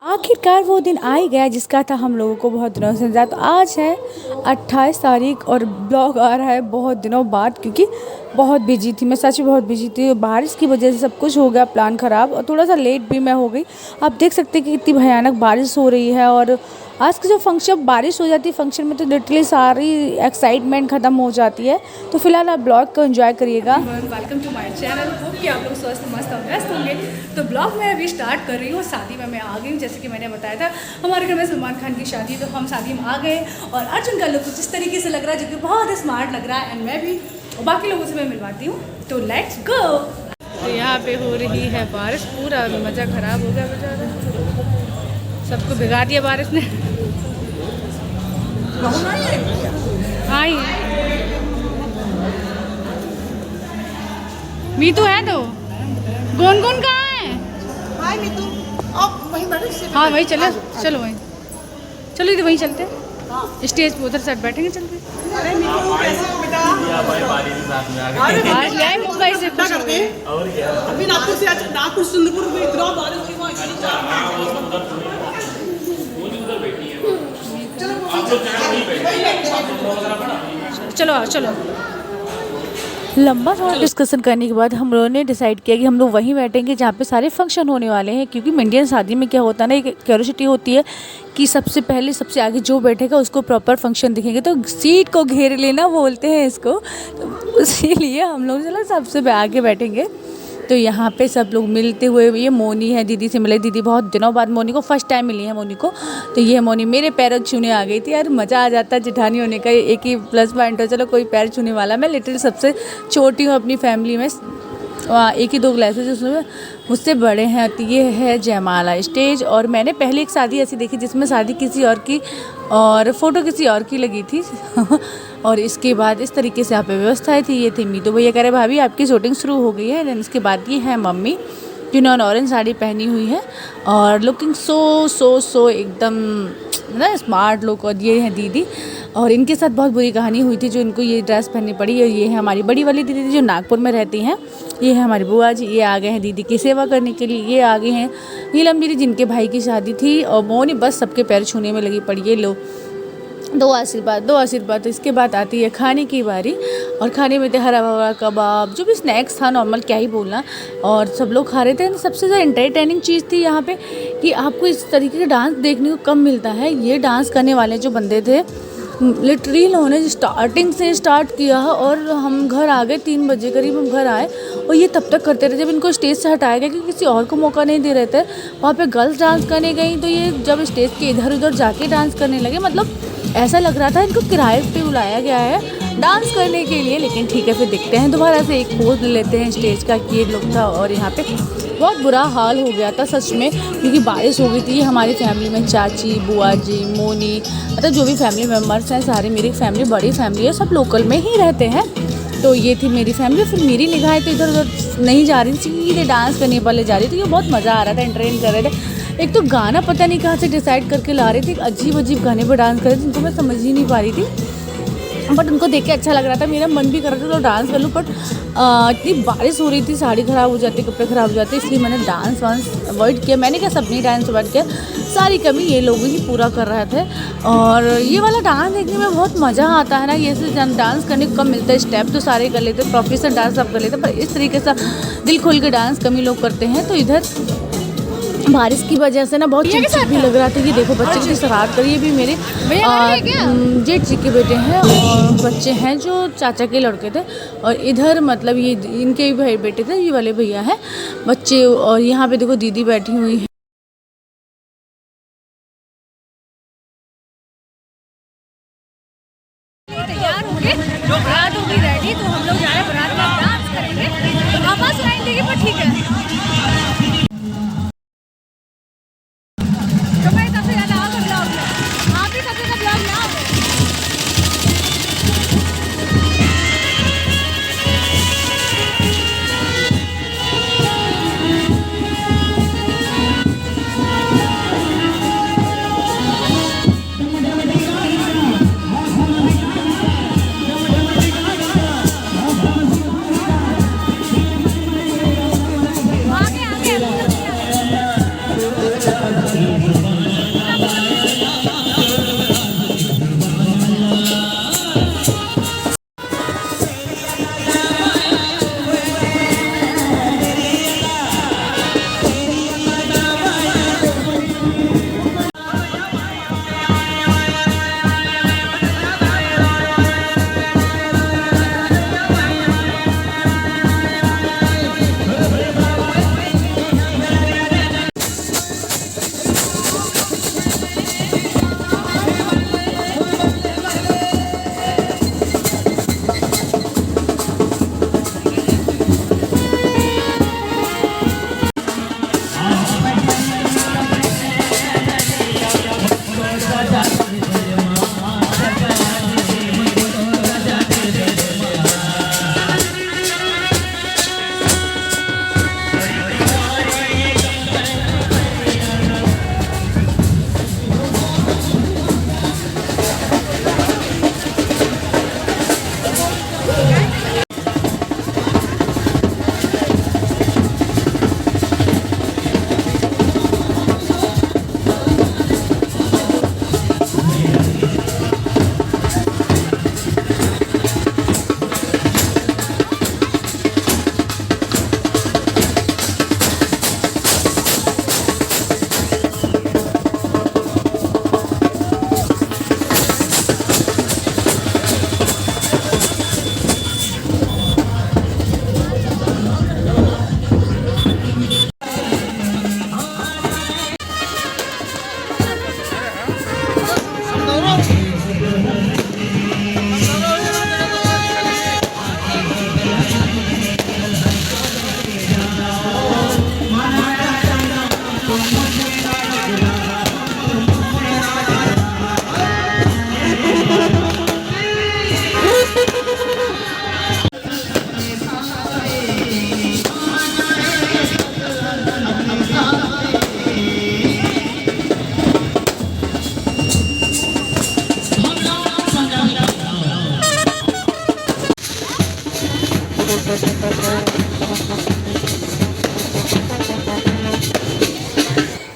आखिरकार वो दिन आ ही गया जिसका था हम लोगों को बहुत दिनों से इंतजार। तो आज है 28 तारीख और ब्लॉग आ रहा है बहुत दिनों बाद, क्योंकि बहुत बिजी थी मैं, सच में बहुत बिजी थी। बारिश की वजह से सब कुछ हो गया, प्लान ख़राब और थोड़ा सा लेट भी मैं हो गई। आप देख सकते हैं कि कितनी भयानक बारिश हो रही है। और आज की जो फंक्शन, बारिश हो जाती है फंक्शन में तो लिटरली सारी एक्साइटमेंट ख़त्म हो जाती है। तो फिलहाल आप ब्लॉग को एंजॉय करिएगा। Welcome to my channel. Hope कि आप लोग स्वस्थ मस्त और व्यस्त होंगे। तो ब्लॉग मैं अभी स्टार्ट कर रही हूँ। शादी में मैं आ गई हूँ, जैसे कि मैंने बताया था हमारे घर में सलमान खान की शादी, तो हम शादी में आ गए। और अर्जुन का लुक कुछ इस तरीके से लग रहा है जो कि बहुत स्मार्ट लग रहा है। एंड मैं भी और बाकी लोगों से मैं मिलवाती हूँ, तो लेट्स गो। तो यहाँ पे हो रही है बारिश, पूरा मज़ा ख़राब हो गया बेचारा, सबको भिगा दिया बारिश ने। आई मीतू है तो गुनगुन कहाँ है? हाय मीतू, अब वहीं बैठो से। हाँ वहीं चले, चलो वहीं चलो, इधर वहीं चलते हैं। स्टेज पे उधर साइड बैठेंगे, चल के। अरे मीतू कैसे हो बेटा? आज ले आए मुंबई से कुछ करते और क्या? अभी नागपुर से आज नागपुर सिंधुपुर में इतना बारिश हुई वहाँ। चलो आओ चलो। लंबा थोड़ा डिस्कशन करने के बाद हम लोगों ने डिसाइड किया कि हम लोग वहीं बैठेंगे जहाँ पे सारे फंक्शन होने वाले हैं। क्योंकि इंडियन शादी में क्या होता है ना, एक क्यूरियोसिटी होती है कि सबसे पहले सबसे आगे जो बैठेगा उसको प्रॉपर फंक्शन दिखेंगे, तो सीट को घेर लेना बोलते हैं इसको। तो इसीलिए हम लोग चलो सबसे आगे बैठेंगे। तो यहाँ पे सब लोग मिलते हुए, ये मोनी है, दीदी से मिले। दीदी बहुत दिनों बाद मोनी को फर्स्ट टाइम मिली है मोनी को। तो ये मोनी मेरे पैरों छूने आ गई थी। यार मज़ा आ जाता है जेठानी होने का, एक ही प्लस पॉइंट हो, चलो कोई पैर छूने वाला। मैं लिटरली सबसे छोटी हूँ अपनी फैमिली में, एक ही 2 ग्लासेस उसमें मुझसे बड़े हैं। तो ये है जयमाला स्टेज। और मैंने पहले एक शादी ऐसी देखी जिसमें शादी किसी और की और फ़ोटो किसी और की लगी थी। और इसके बाद इस तरीके से यहाँ पे व्यवस्थाएं थी। ये थी मीतू भैया कह रहे भाभी आपकी शूटिंग शुरू हो गई है। इसके बाद ये है मम्मी जिन्होंने ऑरेंज साड़ी पहनी हुई है और लुकिंग सो एकदम ना स्मार्ट लुक। और ये है दीदी, और इनके साथ बहुत बुरी कहानी हुई थी जो इनको ये ड्रेस पहननी पड़ी। और ये है हमारी बड़ी वाली दीदी जो नागपुर में रहती हैं। ये है हमारी बुआ जी, ये आ गए हैं दीदी की सेवा करने के लिए। ये आ गए हैं नीलम दीदी जिनके भाई की शादी थी। और मोनी बस सबके पैर छूने में लगी पड़ी। ये लो दो आशीर्वाद। तो इसके बाद आती है खाने की बारी। और खाने में थे हरा भरा कबाब, जो भी स्नैक्स था नॉर्मल, क्या ही बोलना। और सब लोग खा रहे थे। सबसे ज़्यादा एंटरटेनिंग चीज़ थी यहाँ पे कि आपको इस तरीके का डांस देखने को कम मिलता है। ये डांस करने वाले जो बंदे थे लिटरली उन्होंने स्टार्टिंग से स्टार्ट किया और हम घर आ गए 3 बजे करीब हम घर आए। और ये तब तक करते रहे जब इनको स्टेज से हटाया गया, क्योंकि किसी और को मौका नहीं दे रहे थे। वहाँ पे गर्ल्स डांस करने गई तो ये जब स्टेज के इधर उधर जाके डांस करने लगे, मतलब ऐसा लग रहा था इनको किराए पे बुलाया गया है डांस करने के लिए। लेकिन ठीक है, फिर देखते हैं दोबारा से एक पोज ले लेते हैं स्टेज का कि ये लोग था। और यहाँ पे बहुत बुरा हाल हो गया था सच में, क्योंकि बारिश हो गई थी। हमारी फैमिली में चाची, बुआ जी, मोनी, मतलब जो भी फैमिली मेम्बर्स हैं सारे, मेरी फैमिली बड़ी फैमिली है, सब लोकल में ही रहते हैं। तो ये थी मेरी फैमिली। फिर मेरी निगाहें तो इधर उधर नहीं जा रही, सीधे डांस करने वाले जा रही थी। ये बहुत मज़ा आ रहा था, एंटरटेन कर रहे थे। एक तो गाना पता नहीं कहाँ से डिसाइड करके ला रहे थे, अजीब अजीब गाने पर डांस कर रहे थे जिनको मैं समझ ही नहीं पा रही थी। बट उनको देख के अच्छा लग रहा था, मेरा मन भी कर रहा था तो डांस कर लूँ। बट इतनी बारिश हो रही थी, साड़ी ख़राब हो जाती, कपड़े ख़राब हो जाते, इसलिए मैंने डांस वांस अवॉइड किया। मैंने क्या, सबने डांस अवॉइड किया, सारी कमी ये लोग ही पूरा कर रहे थे। और ये वाला डांस देखने में बहुत मज़ा आता है ना, ये से डांस करने को कम मिलता है। स्टेप तो सारे कर लेते, प्रोफेशनल डांस सब कर लेते, पर इस तरीके से दिल खोल के डांस कम ही लोग करते हैं। तो इधर बारिश की वजह से ना बहुत चिपचिप भी लग रहा था। ये देखो बच्चे की शरारत करिए, भी मेरे जेठ जी के बेटे हैं और बच्चे हैं जो चाचा के लड़के थे। और इधर मतलब ये इनके भी भाई बेटे थे, ये वाले भैया हैं बच्चे। और यहाँ पे देखो दीदी बैठी हुई है। तैयार हो गए, बारात हो गई रेडी, तो हम लोग जा रहे हैं बारात में डांस करेंगे। तो आवाज़ सुनाई देगी पर ठीक है। तो मैं सबसे ज़्यादा आवाज़ ब्लॉग में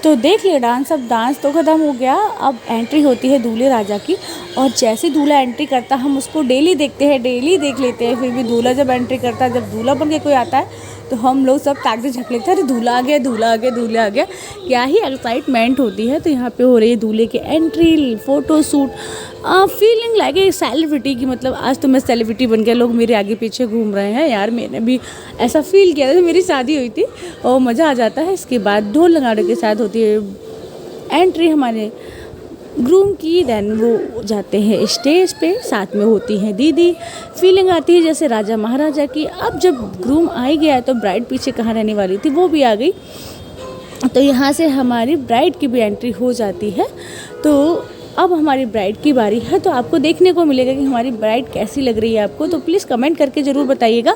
तो देख लिया डांस। अब डांस तो ख़त्म हो गया, अब एंट्री होती है दूल्हे राजा की। और जैसे दूल्हा एंट्री करता हम उसको डेली देखते हैं, डेली देख लेते हैं। फिर भी दूल्हा जब एंट्री करता है, जब दूल्हा बन के कोई आता है तो हम लोग सब ताकते झक लेते हैं, अरे दूल्हा आ गया, दूल्हा आ गया, दूल्हा आ गया। क्या ही एक्साइटमेंट होती है। तो यहाँ पे हो रही है दूल्हे की entry, photo shoot. Feeling like a celebrity की, मतलब आज तो मैं सेलिब्रिटी बन गया, लोग मेरे आगे पीछे घूम रहे हैं। यार मैंने भी ऐसा फील किया था, मेरी शादी हुई थी और मज़ा आ जाता है। इसके बाद ढोल नगाड़े के साथ होती है एंट्री हमारे ग्रूम की। देन वो जाते हैं स्टेज पे, साथ में होती हैं दीदी। फीलिंग आती है जैसे राजा महाराजा की। अब जब ग्रूम आ ही गया है तो ब्राइड पीछे कहाँ रहने वाली थी, वो भी आ गई। तो यहाँ से हमारी ब्राइड की भी एंट्री हो जाती है। तो अब हमारी ब्राइड की बारी है, तो आपको देखने को मिलेगा कि हमारी ब्राइड कैसी लग रही है आपको। तो प्लीज़ कमेंट करके ज़रूर बताइएगा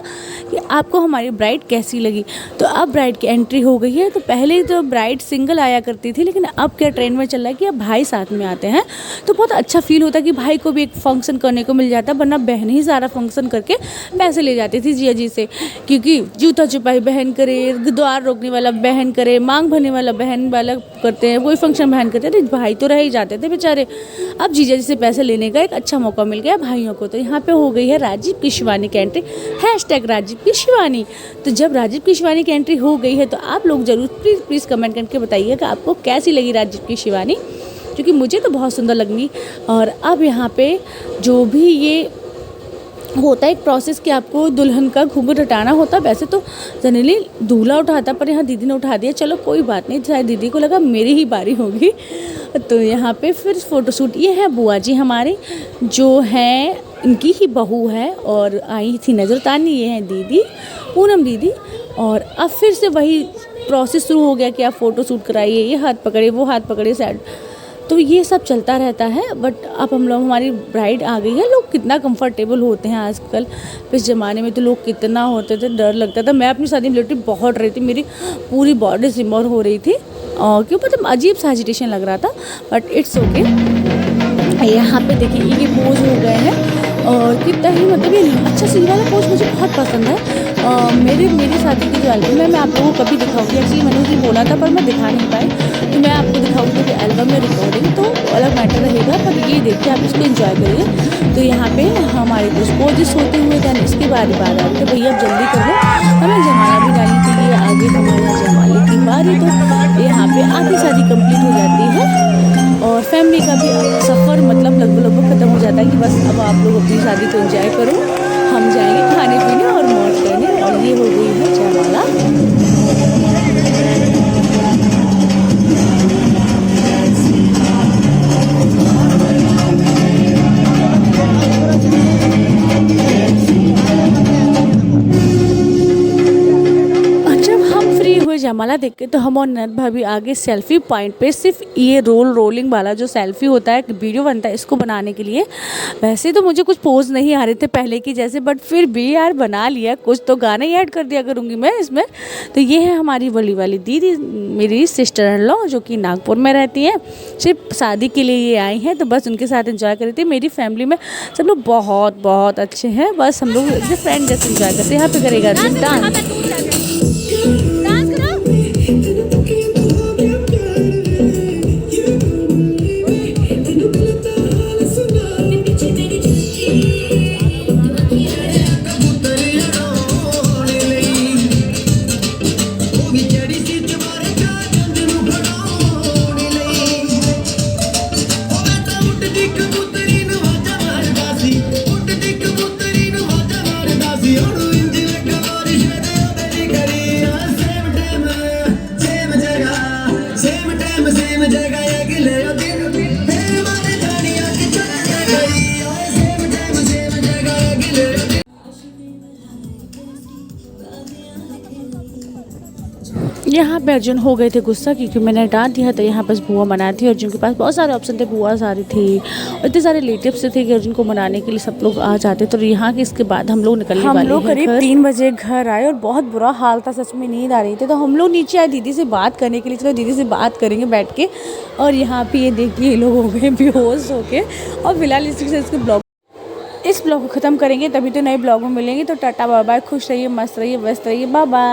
कि आपको हमारी ब्राइड कैसी लगी। तो अब ब्राइड की एंट्री हो गई है। तो पहले तो ब्राइड सिंगल आया करती थी, लेकिन अब क्या ट्रेंड में चल रहा है कि अब भाई साथ में आते हैं। तो बहुत अच्छा फील होता है कि भाई को भी एक फंक्शन करने को मिल जाता है, वरना बहन ही सारा फंक्शन करके पैसे ले जाती थी जिया जी से। क्योंकि जूता छुपाई बहन करे, द्वार रोकने वाला बहन करे, मांग भरने वाला बहन वाला करते हैं, कोई फंक्शन बहन करते थे, भाई तो रह ही जाते थे बेचारे। अब जीजा जी से पैसे लेने का एक अच्छा मौका मिल गया भाइयों को। तो यहाँ पे हो गई है राजीव की शिवानी की एंट्री, #राजीव की शिवानी। तो जब राजीव की शिवानी की एंट्री हो गई है तो आप लोग ज़रूर प्लीज़ कमेंट करके बताइए कि आपको कैसी लगी राजीव की शिवानी, क्योंकि मुझे तो बहुत सुंदर लगी। और अब यहाँ पे जो भी ये होता है एक प्रोसेस कि आपको दुल्हन का घूंघट हटाना होता है। वैसे तो जनरली दूल्हा उठाता, पर यहाँ दीदी ने उठा दिया। चलो कोई बात नहीं, शायद दीदी को लगा मेरी ही बारी होगी। तो यहाँ पे फिर फ़ोटोशूट। ये है बुआ जी हमारे, जो हैं इनकी ही बहू है और आई थी नजरतानी। ये हैं दीदी, पूनम दीदी। और अब फिर से वही प्रोसेस शुरू हो गया कि आप फ़ोटोशूट कराइए, ये हाथ पकड़े, वो हाथ पकड़े साइड। तो ये सब चलता रहता है। बट अब हम लोग, हमारी ब्राइड आ गई है। लोग कितना कंफर्टेबल होते हैं आजकल। इस ज़माने में तो लोग कितना होते थे, डर लगता था। मैं अपनी शादी में लेटी बहुत रही थी, मेरी पूरी बॉडी सिमर हो रही थी और क्यों मतलब अजीब सा एजिटेशन लग रहा था, बट इट्स ओके। यहाँ पे देखिए ये पोज हो गए हैं और कितना ही मतलब ये अच्छा सी वाला पोज मुझे बहुत पसंद है। मेरी शादी की जो एल्बम है मैं आप लोगों को कभी दिखाऊंगी। एक्चुअली मैंने उसे बोला था पर मैं दिखा नहीं पाई। तो बैकग्राउंड में रिकॉर्डिंग तो अलग मैटर रहेगा, पर ये देखिए आप इसको एंजॉय करिए। तो यहाँ पे हमारे कुछ पोजेस होते हुए दैन इसके बाद आ रही है, भैया अब जल्दी कर लो, हमें जयमाला भी डालनी चाहिए, आगे हमारे जयमाले की बारी। तो यहाँ पे आधी शादी कंप्लीट हो जाती है और फैमिली का भी सफ़र मतलब लगभग ख़त्म हो जाता है कि बस अब आप लोग अपनी शादी को एंजॉय करो, हम जाएंगे खाने पीने और मौज करने। और ये हो गई है जयमाला। जयमाला देख के तो हम और ननद भाभी आगे सेल्फी पॉइंट पे सिर्फ ये रोलिंग वाला जो सेल्फी होता है, वीडियो बनता है, इसको बनाने के लिए। वैसे तो मुझे कुछ पोज नहीं आ रहे थे पहले की जैसे, बट फिर भी यार बना लिया, कुछ तो गाना ही ऐड कर दिया करूँगी मैं इसमें। तो ये है हमारी बड़ी वाली दीदी, मेरी सिस्टर इन लॉ, जो कि नागपुर में रहती हैं, सिर्फ शादी के लिए ये आई हैं, तो बस उनके साथ एंजॉय कर रही थी। मेरी फैमिली में सब लोग बहुत बहुत अच्छे हैं, बस हम लोग फ्रेंड जैसे एंजॉय करते हैं। यहाँ पे करेगा डांस। यहाँ पे अर्जुन हो गए थे गुस्सा क्योंकि मैंने डांट दिया, तो यहाँ बस बुआ मनाई थी। अर्जुन के पास बहुत सारे ऑप्शन थे, बुआ सारी थी और इतने सारे रिलेटिव्स थे कि अर्जुन को मनाने के लिए सब लोग आ जाते। तो यहाँ के इसके बाद हम लोग निकलने वाले हैं। हम लोग करीब 3 बजे घर आए और बहुत बुरा हाल था, सच में नींद आ रही थी। तो हम लोग नीचे आए दीदी से बात करने के लिए, चलो दीदी से बात करेंगे बैठ के। और यहाँ पे ये देखिए ये लोग हो गए बेहोश होके। और फिलहाल इस ब्लॉग को ख़त्म करेंगे, तभी तो नए ब्लॉग में मिलेंगे। तो टाटा बाय बाय, खुश रहिए, मस्त रहिए, व्यस्त रहिए, बाय बाय।